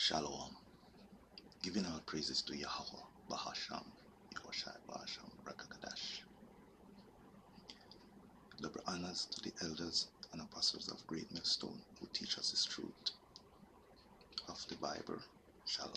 Shalom. Giving all praises to Yahweh, Bahasham, Yahushai, Bahasham, Rakakadash. Double honors to the elders and apostles of Great Millstone who teach us the truth of the Bible. Shalom.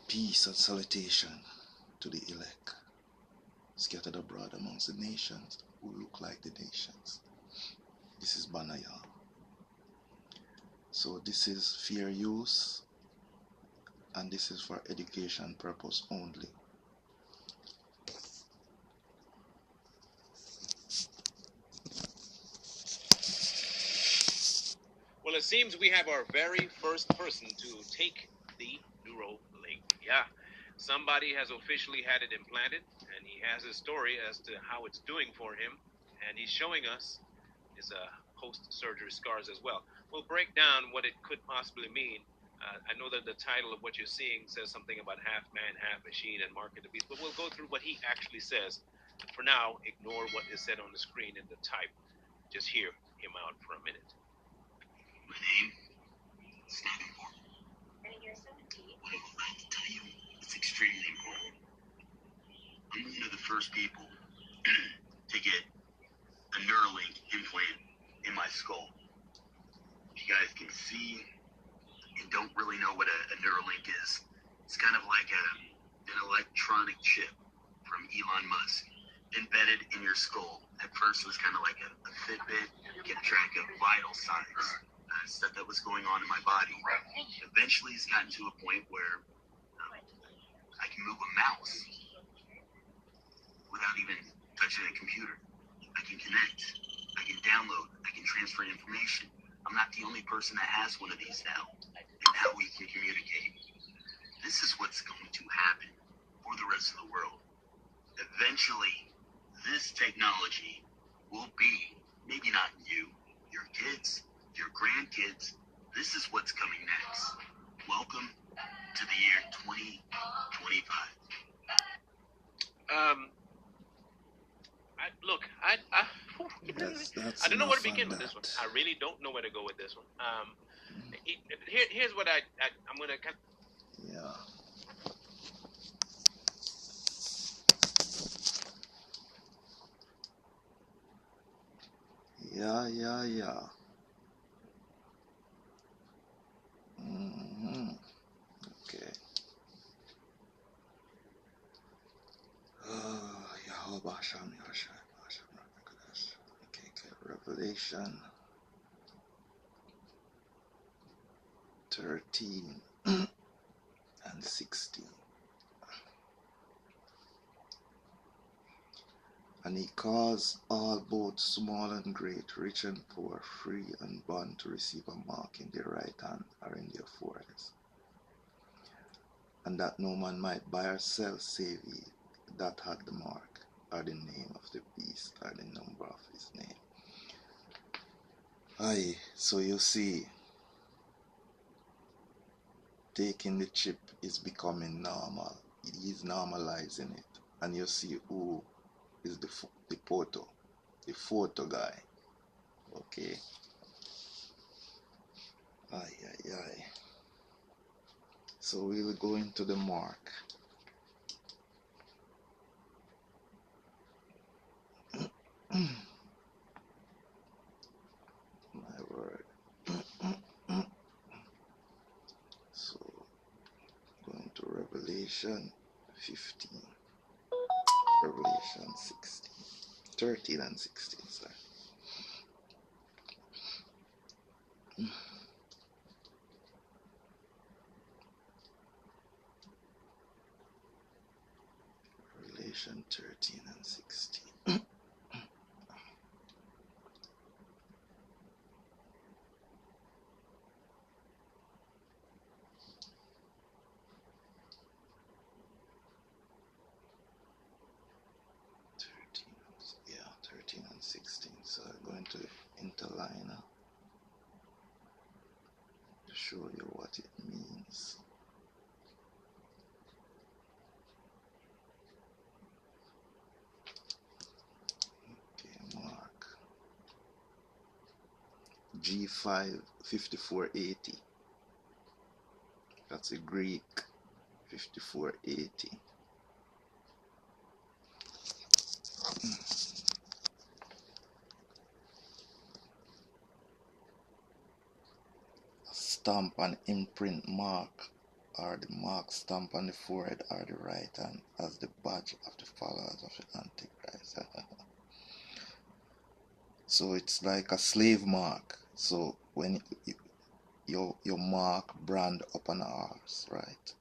Peace and salutation to the elect, scattered abroad amongst the nations who look like the nations. This is Banaya. So this is fair use, and this is for education purpose only. Well, it seems we have our very first person to take the Neuralink. Yeah, somebody has officially had it implanted, and he has a story as to how it's doing for him, and he's showing us his post-surgery scars as well. We'll break down what it could possibly mean. I know that the title of what you're seeing says something about half man, half machine, and Mark of the Beast, but we'll go through what he actually says. For now, ignore what is said on the screen in the type. Just hear him out for a minute. My name is not important. What I'm about to tell you is extremely important. I'm one of the first people to get a Neuralink implant in my skull. If you guys can see and don't really know what a Neuralink is, it's kind of like an electronic chip from Elon Musk embedded in your skull. At first, it was kind of like a Fitbit, kept track of vital signs, stuff that was going on in my body. Eventually, it's gotten to a point where I can move a mouse without even touching a computer. I can connect, I can download, I can transfer information. I'm not the only person that has one of these now, and now we can communicate. This is what's going to happen for the rest of the world. Eventually, this technology will be, maybe not you, your kids, your grandkids. This is what's coming next. Welcome to the year 2025. I don't know where to begin with this one. I really don't know where to go with this one. Here's what I'm going to kind of... Yeah. Yeah. Okay. Yahweh Basham, Yahshai, Basham, Rakakadash. Okay. Revelation 13 and 16. And he caused all, both small and great, rich and poor, free and bond, to receive a mark in their right hand or in their foreheads, and that no man might buy or sell save he that had the mark, or the name of the beast, or the number of his name. Aye, so you see, taking the chip is becoming normal. He is normalizing it, and you see who is the photo guy. Okay. Aye. So we will go into the mark. My word. So going to Revelation 15, Revelation 16, 13 and 16, sorry. Revelation 13 and 16. Yeah, 13 and 16. So I'm going to interliner to show you what it means. Okay, Mark. G5 5480. That's a Greek 5480. Stamp and imprint mark, or the mark stamp on the forehead or the right hand as the badge of the followers of the Antichrist. So it's like a slave mark. So when your mark brand upon a horse, right?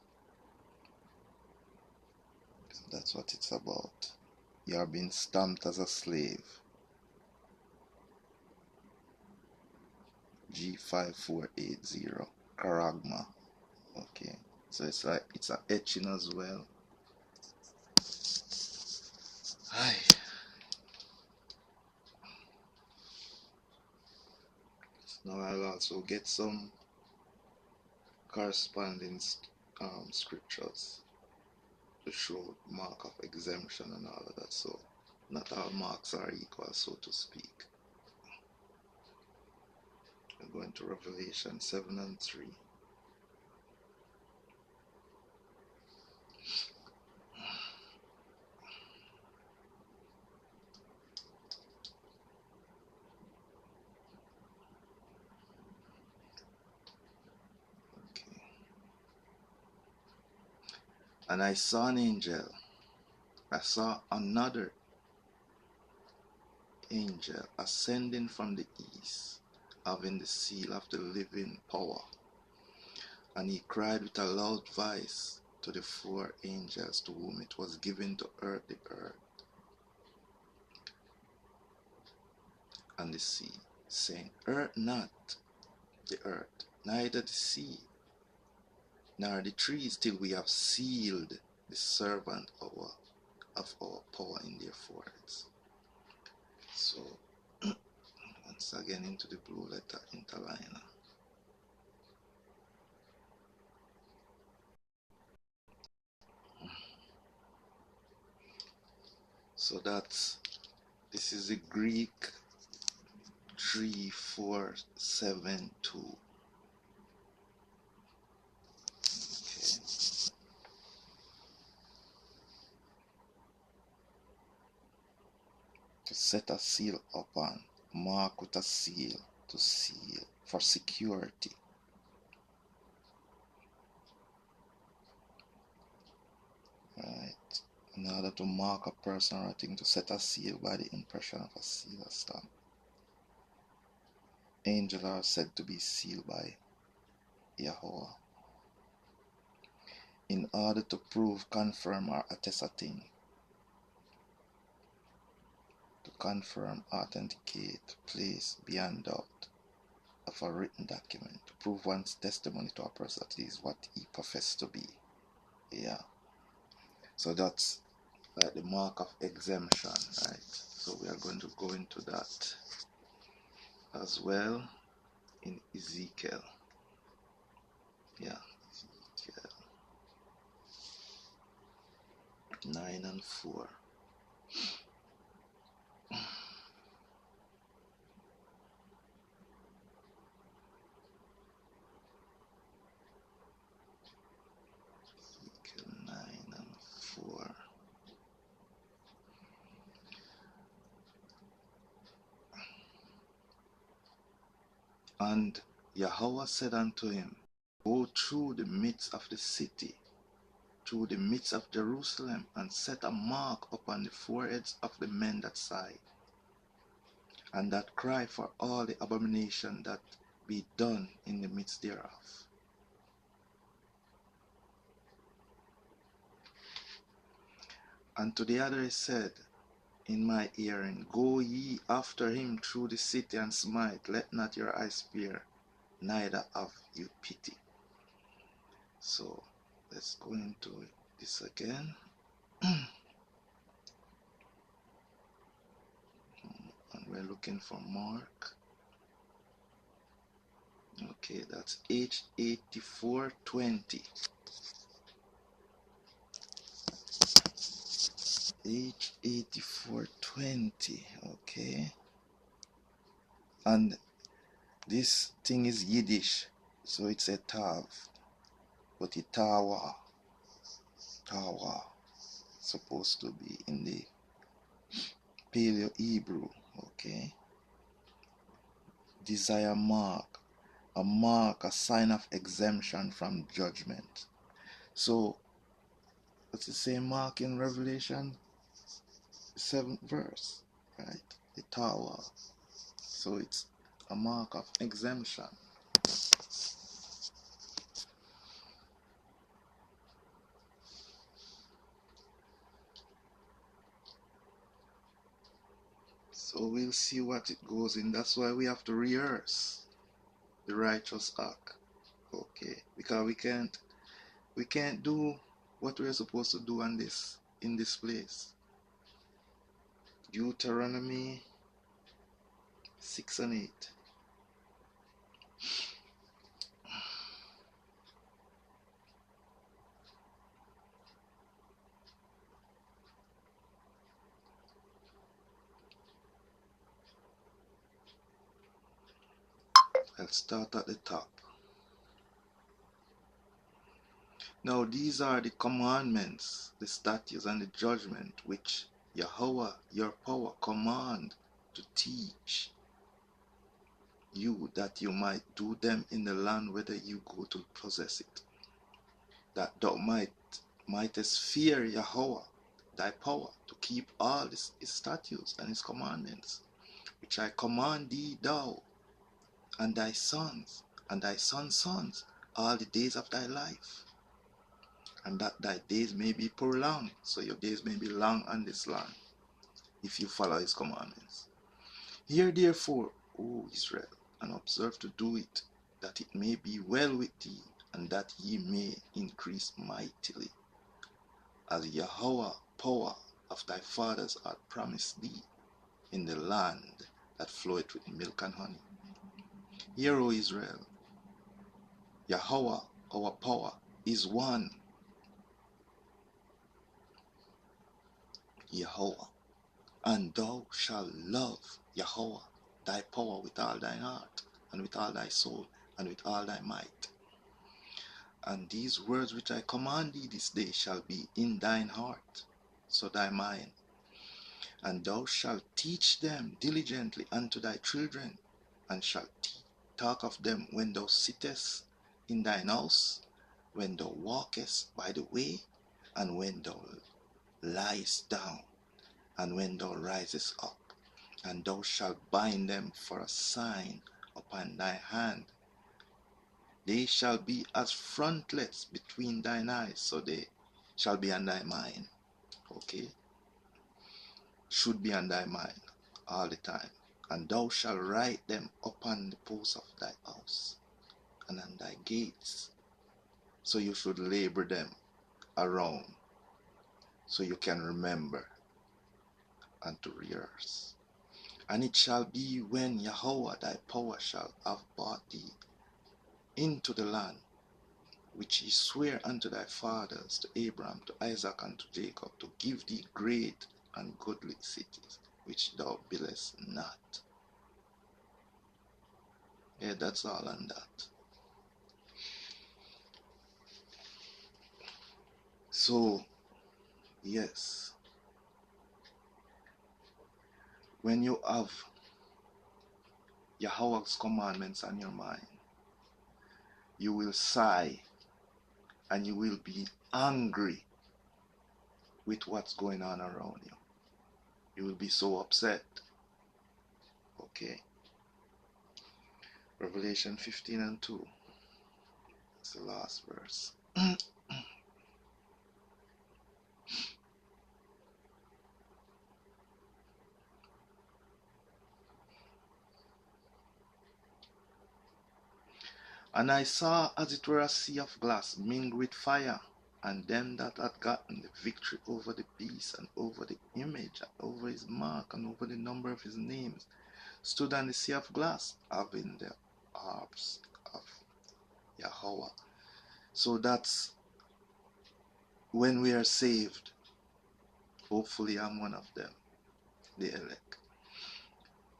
That's what it's about. You are being stamped as a slave. G5480 Karagma. Okay, so it's like it's a etching as well. Hi. Now I'll also get some corresponding scriptures to show mark of exemption and all of that. So not all marks are equal, so to speak. We're going to Revelation 7 and 3. Okay. And I saw an angel. I saw another angel ascending from the east, having the seal of the living power. And he cried with a loud voice to the four angels to whom it was given to earth the earth and the sea, saying, Hurt not the earth, neither the sea, nor the trees, till we have sealed the servant of our power in their foreheads. So, once again into the blue letter interliner. So this is the Greek 3472. Okay. To set a seal upon, mark with a seal, to seal, for security. Right. In order to mark a person or a thing, to set a seal by the impression of a seal or stamp. Angels are said to be sealed by Yahweh. In order to prove, confirm, or attest a thing. To confirm, authenticate, place beyond doubt of a written document. To prove one's testimony to a person that is what he professed to be. Yeah. So that's like the mark of exemption, right? So we are going to go into that as well in Ezekiel. Yeah, Ezekiel 9 and 4. Ezekiel 9 and 4. And Yahweh said unto him, Go through the midst of the city, through the midst of Jerusalem, and set a mark upon the foreheads of the men that sigh, and that cry for all the abomination that be done in the midst thereof. And to the other he said in my hearing, Go ye after him through the city and smite, let not your eyes spare, neither have you pity. So let's go into this again. And we're looking for Mark. Okay, that's H8420. H8420. Okay. And This thing is Yiddish, so it's a tav, but it tawa, supposed to be in the Paleo Hebrew, okay? Desire mark, a sign of exemption from judgment. So, it's the same mark in Revelation 7th verse, right? The tower. So it's a mark of exemption. So we'll see what it goes in. That's why we have to rehearse the righteous act, okay? Because we can't do what we're supposed to do in this place. Deuteronomy 6 and 8. Let's start at the top. Now these are the commandments, the statutes, and the judgment which Yahweh your power command to teach you, that you might do them in the land whither you go to possess it, that thou mightest fear Yahweh thy power, to keep all his statutes and his commandments, which I command thee, thou and thy sons and thy sons' sons, all the days of thy life, and that thy days may be prolonged. So your days may be long on this land, if you follow his commandments. Hear therefore, O Israel, and observe to do it, that it may be well with thee, and that ye may increase mightily, as Yahweh power of thy fathers hath promised thee, in the land that floweth with milk and honey. Hear, O Israel, Yahweh our power is one, Yahweh, and thou shalt love Yahweh thy power with all thine heart, and with all thy soul, and with all thy might. And these words which I command thee this day shall be in thine heart, so thy mind. And thou shalt teach them diligently unto thy children, and shalt talk of them when thou sittest in thine house, when thou walkest by the way, and when thou liest down, and when thou risest up. And thou shalt bind them for a sign upon thy hand. They shall be as frontlets between thine eyes, so they shall be on thy mind. Okay? Should be on thy mind all the time. And thou shalt write them upon the posts of thy house and on thy gates. So you should labor them around, so you can remember and to rehearse. And it shall be when Yahweh thy power shall have brought thee into the land which he sware unto thy fathers, to Abraham, to Isaac, and to Jacob, to give thee great and goodly cities, which thou buildest not. Yeah, that's all on that. So, yes, when you have Yahweh's commandments on your mind, you will sigh and you will be angry with what's going on around you. You will be so upset. Okay. Revelation 15 and 2. It's the last verse. And I saw as it were a sea of glass mingled with fire, and them that had gotten the victory over the beast, and over the image, and over his mark, and over the number of his names, stood on the sea of glass, having the harps of Yahweh. So that's when we are saved. Hopefully I'm one of them, the elect.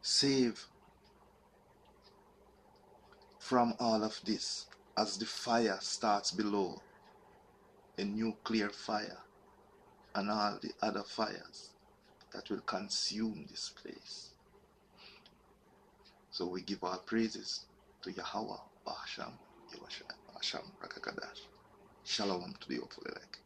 Save from all of this, as the fire starts below, a nuclear fire and all the other fires that will consume this place. So we give our praises to Yahweh, Bahasham, Yahweh Hashem, Rakakadash. Shalom to the hopeful elect.